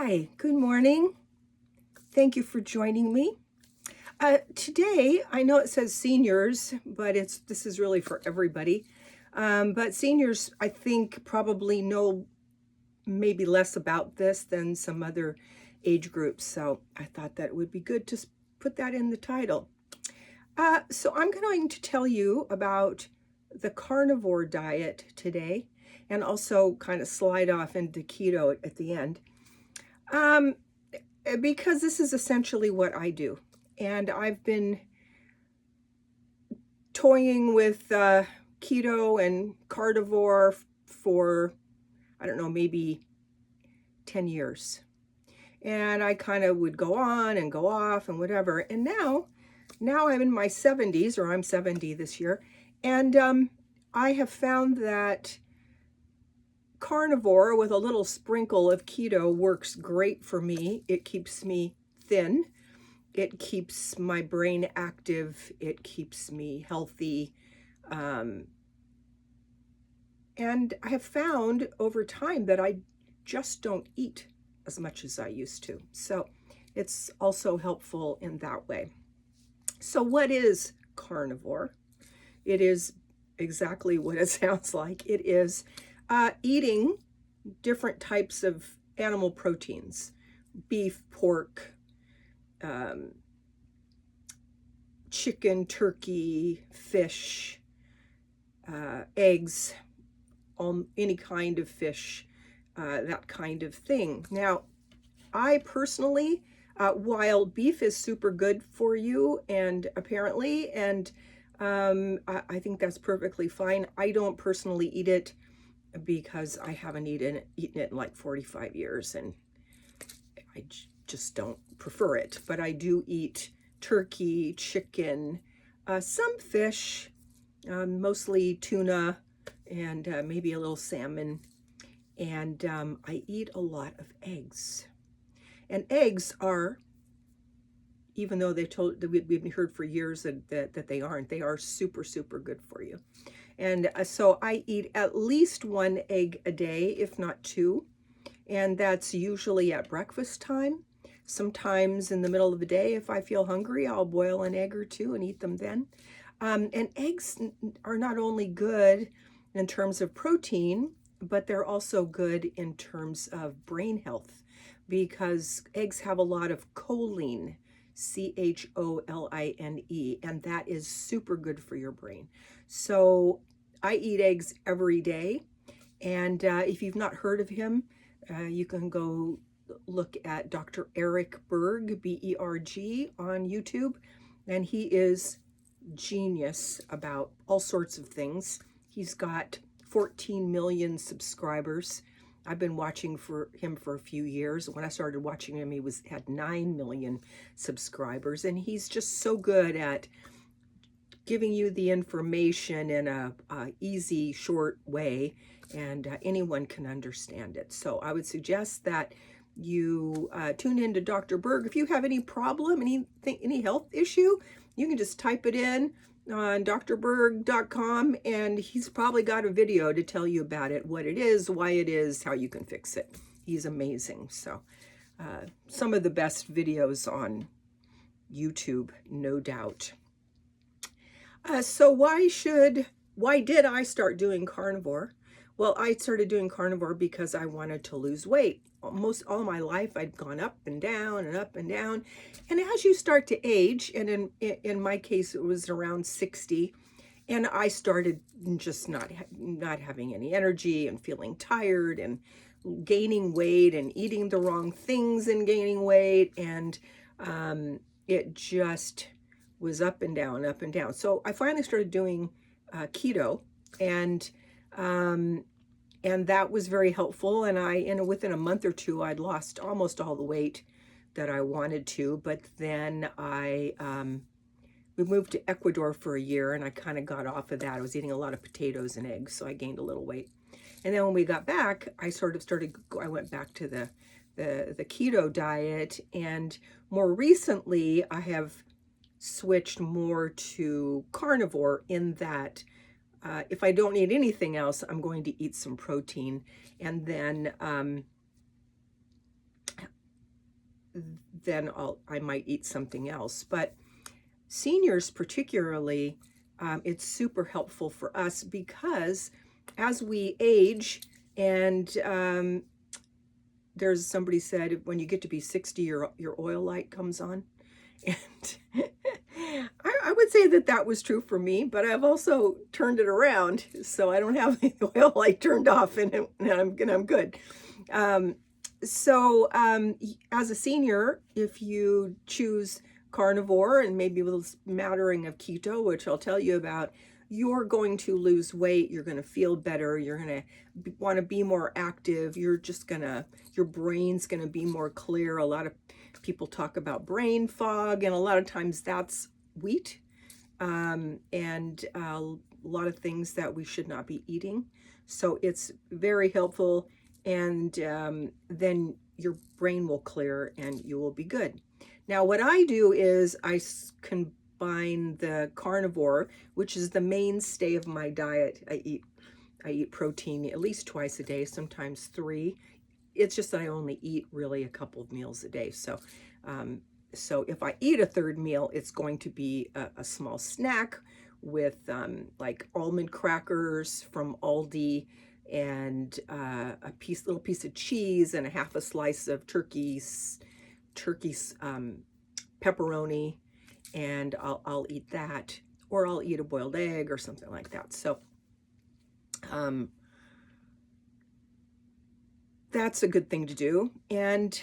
Hi, good morning. Thank you for joining me. Today, I know it says seniors, but this is really for everybody. But seniors, I think, probably know maybe less about this than some other age groups. So I thought that it would be good to put that in the title. So I'm going to tell you about the carnivore diet today, and also kind of slide off into keto at the end. Because this is essentially what I do. And I've been toying with keto and carnivore for, I don't know, maybe 10 years. And I kind of would go on and go off and whatever. And now I'm in my 70s, or I'm 70 this year. And I have found that carnivore with a little sprinkle of keto works great for me. It keeps me thin. It keeps my brain active. It keeps me healthy. And I have found over time that I just don't eat as much as I used to. So it's also helpful in that way. So what is carnivore? It is exactly what it sounds like. It is eating different types of animal proteins: beef, pork, chicken, turkey, fish, eggs, any kind of fish, that kind of thing. Now, I personally, wild beef is super good for you, and apparently, and I think that's perfectly fine. I don't personally eat it because I haven't eaten it in like 45 years, and I just don't prefer it. But I do eat turkey, chicken, some fish, mostly tuna, and maybe a little salmon. And I eat a lot of eggs. And eggs are, even though we've heard for years that they aren't, they are super, super good for you. And so I eat at least one egg a day, if not two. And that's usually at breakfast time. Sometimes in the middle of the day, if I feel hungry, I'll boil an egg or two and eat them then. And eggs are not only good in terms of protein, but they're also good in terms of brain health, because eggs have a lot of choline, choline, and that is super good for your brain. So I eat eggs every day. And if you've not heard of him, you can go look at Dr. Eric Berg, B-E-R-G, on YouTube. And he is genius about all sorts of things. He's got 14 million subscribers. I've been watching him for a few years. When I started watching him, he had 9 million subscribers. And he's just so good at giving you the information in a easy, short way, and anyone can understand it. So I would suggest that you tune into Dr. Berg. If you have any problem, any health issue, you can just type it in on drberg.com, and he's probably got a video to tell you about it, what it is, why it is, how you can fix it. He's amazing. So some of the best videos on YouTube, no doubt. So why did I start doing carnivore? Well, I started doing carnivore because I wanted to lose weight. Almost all my life, I'd gone up and down and up and down. And as you start to age, and in my case, it was around 60, and I started just not having any energy and feeling tired and gaining weight and eating the wrong things and gaining weight. And it just was up and down, up and down. So I finally started doing keto, and that was very helpful. And within a month or two, I'd lost almost all the weight that I wanted to. But then we moved to Ecuador for a year, and I kind of got off of that. I was eating a lot of potatoes and eggs, so I gained a little weight. And then when we got back, I went back to the keto diet. And more recently, I have switched more to carnivore, in that if I don't eat anything else, I'm going to eat some protein. And then then I might eat something else. But seniors particularly, it's super helpful for us because as we age, and there's somebody said when you get to be 60, your oil light comes on. And I would say that that was true for me, but I've also turned it around, so I don't have the oil light turned off, and I'm good. As a senior, if you choose carnivore and maybe with a smattering of keto, which I'll tell you about, you're going to lose weight, you're going to feel better, you're going to want to be more active, your brain's going to be more clear. A lot of people talk about brain fog, and a lot of times that's wheat, and a lot of things that we should not be eating. So it's very helpful, and then your brain will clear and you will be good. Now, what I do is I combine the carnivore, which is the mainstay of my diet. I eat protein at least twice a day, sometimes 3. It's just that I only eat really a couple of meals a day. So if I eat a third meal, it's going to be a small snack with like almond crackers from Aldi, and a little piece of cheese, and a half a slice of turkey pepperoni, and I'll eat that, or I'll eat a boiled egg or something like that. So that's a good thing to do. And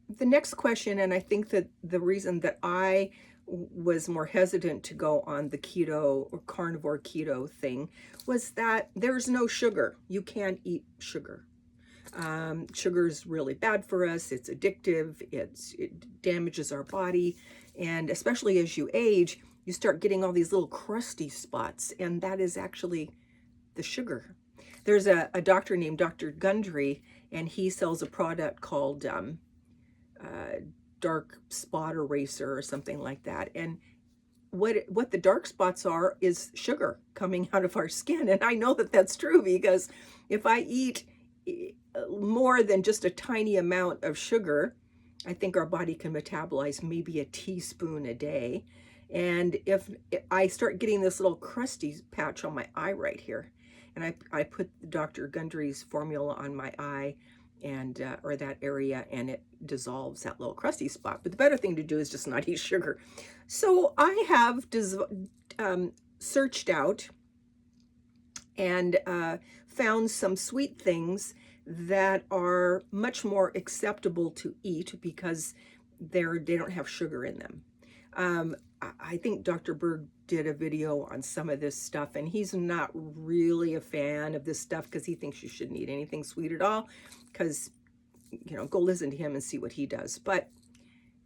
the next question, and I think that the reason that I was more hesitant to go on the keto or carnivore keto thing was that there's no sugar. You can't eat sugar. Sugar is really bad for us. It's addictive. It damages our body. And especially as you age, you start getting all these little crusty spots, and that is actually the sugar. There's a doctor named Dr. Gundry, and he sells a product called dark spot eraser or something like that. And what the dark spots are is sugar coming out of our skin. And I know that that's true, because if I eat more than just a tiny amount of sugar, I think our body can metabolize maybe a teaspoon a day. And if I start getting this little crusty patch on my eye right here, and I put Dr. Gundry's formula on my eye, and or that area, and it dissolves that little crusty spot. But the better thing to do is just not eat sugar. So I have searched out and found some sweet things that are much more acceptable to eat because they don't have sugar in them. I think Dr. Berg did a video on some of this stuff, and he's not really a fan of this stuff because he thinks you shouldn't eat anything sweet at all, because, go listen to him and see what he does. But,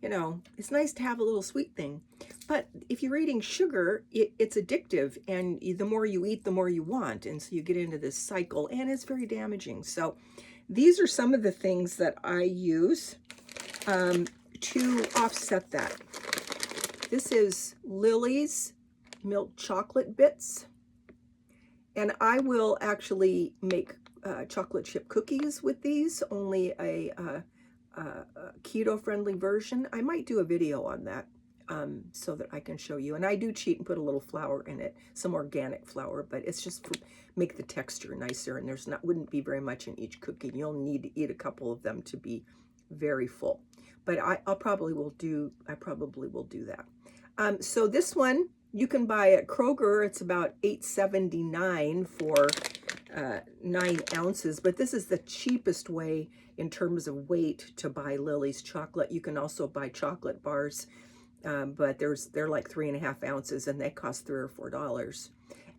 it's nice to have a little sweet thing. But if you're eating sugar, it's addictive, and the more you eat, the more you want. And so you get into this cycle, and it's very damaging. So these are some of the things that I use to offset that. This is Lily's milk chocolate bits, and I will actually make chocolate chip cookies with these, only a keto-friendly version. I might do a video on that so that I can show you. And I do cheat and put a little flour in it, some organic flour, but it's just for make the texture nicer, and wouldn't be very much in each cookie. You'll need to eat a couple of them to be very full. But I probably will do that. So this one you can buy at Kroger. It's about $8.79 for 9 ounces, but this is the cheapest way in terms of weight to buy Lily's chocolate. You can also buy chocolate bars, but they're like 3.5 ounces, and they cost $3 or $4.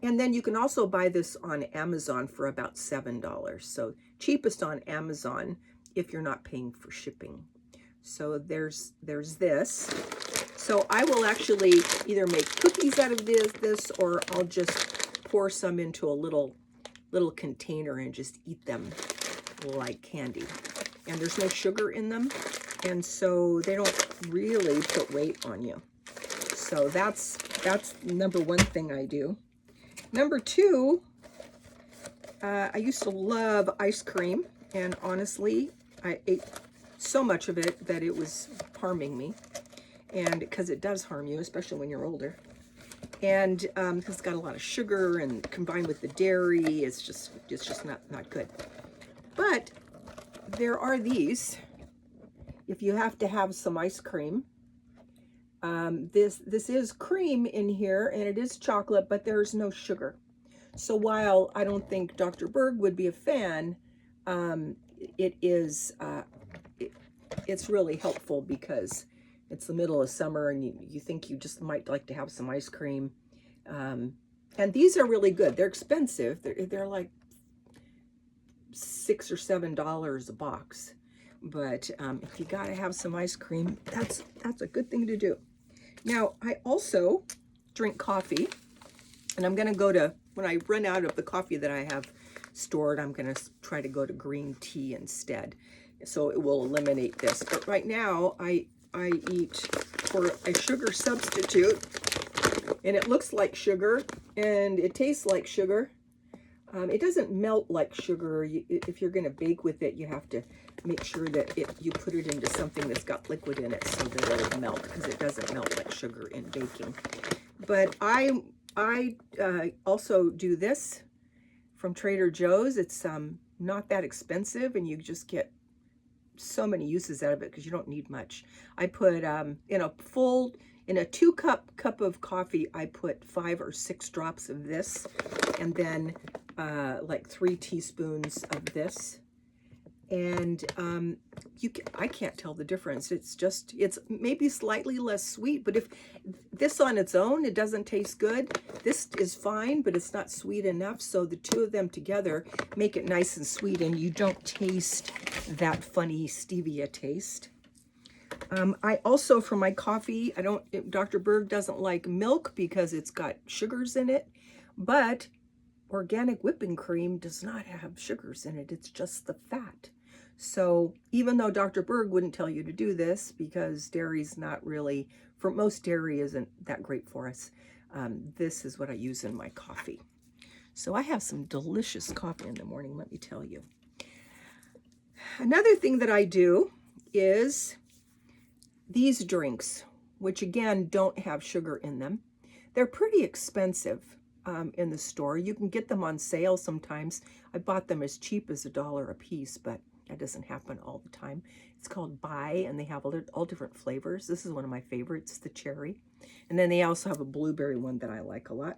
And then you can also buy this on Amazon for about $7. So cheapest on Amazon if you're not paying for shipping. So there's this. So I will actually either make cookies out of this, or I'll just pour some into a little container and just eat them like candy. And there's no sugar in them, and so they don't really put weight on you. So that's number one thing I do. Number two, I used to love ice cream, and honestly, I ate so much of it that it was harming me, and because it does harm you, especially when you're older. And because it's got a lot of sugar and combined with the dairy, it's just not good. But there are these. If you have to have some ice cream, this is cream in here, and it is chocolate, but there's no sugar. So while I don't think Dr. Berg would be a fan, it is it's really helpful because it's the middle of summer and you think you just might like to have some ice cream. And these are really good. They're expensive. They're like $6 or $7 a box. But if you gotta have some ice cream, that's a good thing to do. Now, I also drink coffee, and I'm gonna go to, when I run out of the coffee that I have stored, I'm gonna try to go to green tea instead. So it will eliminate this. But right now, I eat for a sugar substitute, and it looks like sugar, and it tastes like sugar. It doesn't melt like sugar. If you're gonna bake with it, you have to make sure that you put it into something that's got liquid in it so that it'll melt, because it doesn't melt like sugar in baking. But I also do this from Trader Joe's. It's not that expensive, and you just get so many uses out of it because you don't need much. I put in a 2-cup of coffee, I put 5 or 6 drops of this, and then like 3 teaspoons of this. And I can't tell the difference. It's maybe slightly less sweet, but if this on its own, it doesn't taste good. This is fine, but it's not sweet enough. So the two of them together make it nice and sweet, and you don't taste that funny stevia taste. I also, for my coffee, Dr. Berg doesn't like milk because it's got sugars in it, but organic whipping cream does not have sugars in it. It's just the fat. So even though Dr. Berg wouldn't tell you to do this because dairy's not really, for most dairy isn't that great for us, this is what I use in my coffee. So I have some delicious coffee in the morning, let me tell you. Another thing that I do is these drinks, which again don't have sugar in them. They're pretty expensive in the store. You can get them on sale sometimes. I bought them as cheap as $1 a piece, but that doesn't happen all the time. It's called Bai, and they have all different flavors. This is one of my favorites, the cherry. And then they also have a blueberry one that I like a lot.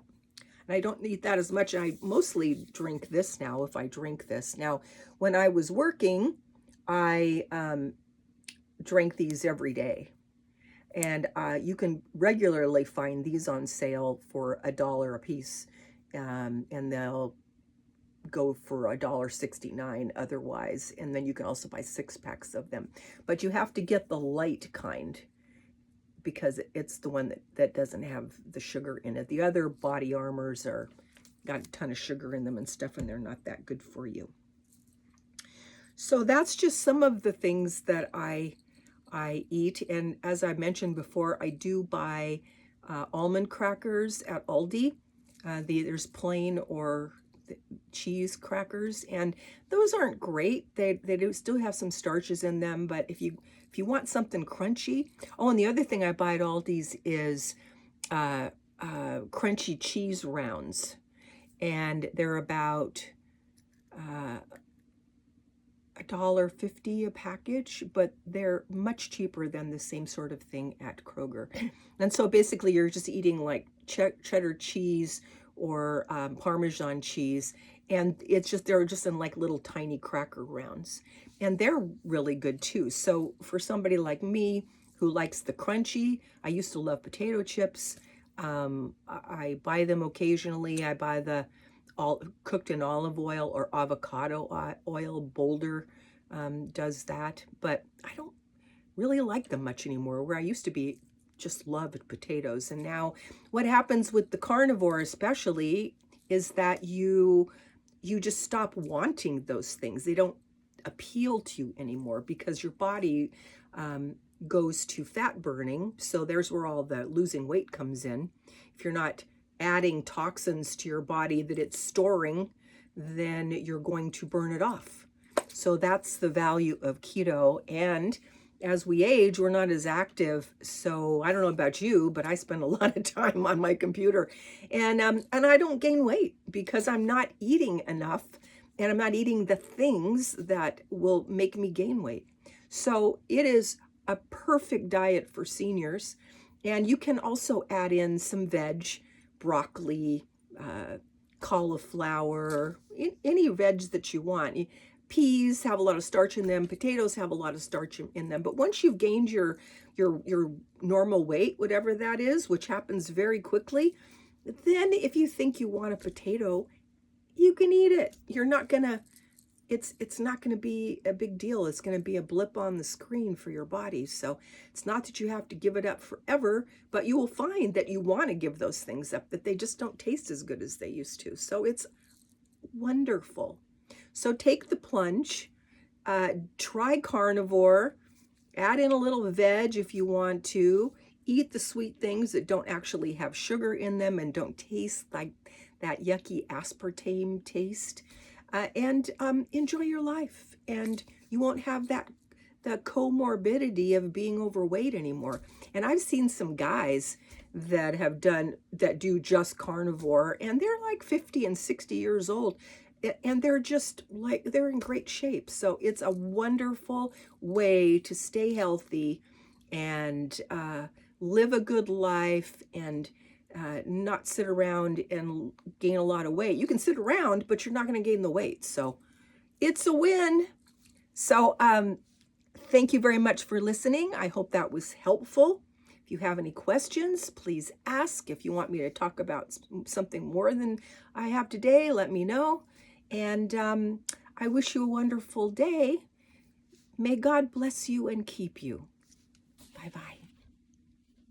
And I don't eat that as much. I mostly drink this now if I drink this. Now, when I was working, I drank these every day. And you can regularly find these on sale for $1 a piece. And they'll go for $1.69 otherwise. And then you can also buy 6-packs of them. But you have to get the light kind because it's the one that doesn't have the sugar in it. The other body armors got a ton of sugar in them and stuff, and they're not that good for you. So that's just some of the things that I eat. And as I mentioned before, I do buy almond crackers at Aldi. There's plain or cheese crackers, and those aren't great. They do still have some starches in them, but if you want something crunchy. Oh, and the other thing I buy at Aldi's is crunchy cheese rounds, and they're about $1.50 a package, but they're much cheaper than the same sort of thing at Kroger. And so basically you're just eating like cheddar cheese or Parmesan cheese, and they're just in like little tiny cracker rounds, and they're really good too. So for somebody like me who likes the crunchy, I used to love potato chips. I buy them occasionally. I buy the all cooked in olive oil or avocado oil. Boulder does that, but I don't really like them much anymore, where I used to be just loved potatoes. And now what happens with the carnivore especially is that you just stop wanting those things. They don't appeal to you anymore because your body goes to fat burning. So there's where all the losing weight comes in. If you're not adding toxins to your body that it's storing, then you're going to burn it off. So that's the value of keto. And as we age, we're not as active. So I don't know about you, but I spend a lot of time on my computer, and I don't gain weight because I'm not eating enough, and I'm not eating the things that will make me gain weight. So it is a perfect diet for seniors. And you can also add in some veg, broccoli, cauliflower, any veg that you want. Peas have a lot of starch in them. Potatoes have a lot of starch in them. But once you've gained your normal weight, whatever that is, which happens very quickly, then if you think you want a potato, you can eat it. You're not gonna, it's not gonna be a big deal. It's gonna be a blip on the screen for your body. So it's not that you have to give it up forever, but you will find that you want to give those things up, that they just don't taste as good as they used to. So it's wonderful. So take the plunge, try carnivore, add in a little veg if you want to, eat the sweet things that don't actually have sugar in them and don't taste like that yucky aspartame taste, and enjoy your life. And you won't have the comorbidity of being overweight anymore. And I've seen some guys that do just carnivore, and they're like 50 and 60 years old, and they're just like, they're in great shape. So it's a wonderful way to stay healthy and live a good life, and not sit around and gain a lot of weight. You can sit around, but you're not going to gain the weight. So it's a win. So thank you very much for listening. I hope that was helpful. If you have any questions, please ask. If you want me to talk about something more than I have today, let me know. And I wish you a wonderful day. May God bless you and keep you.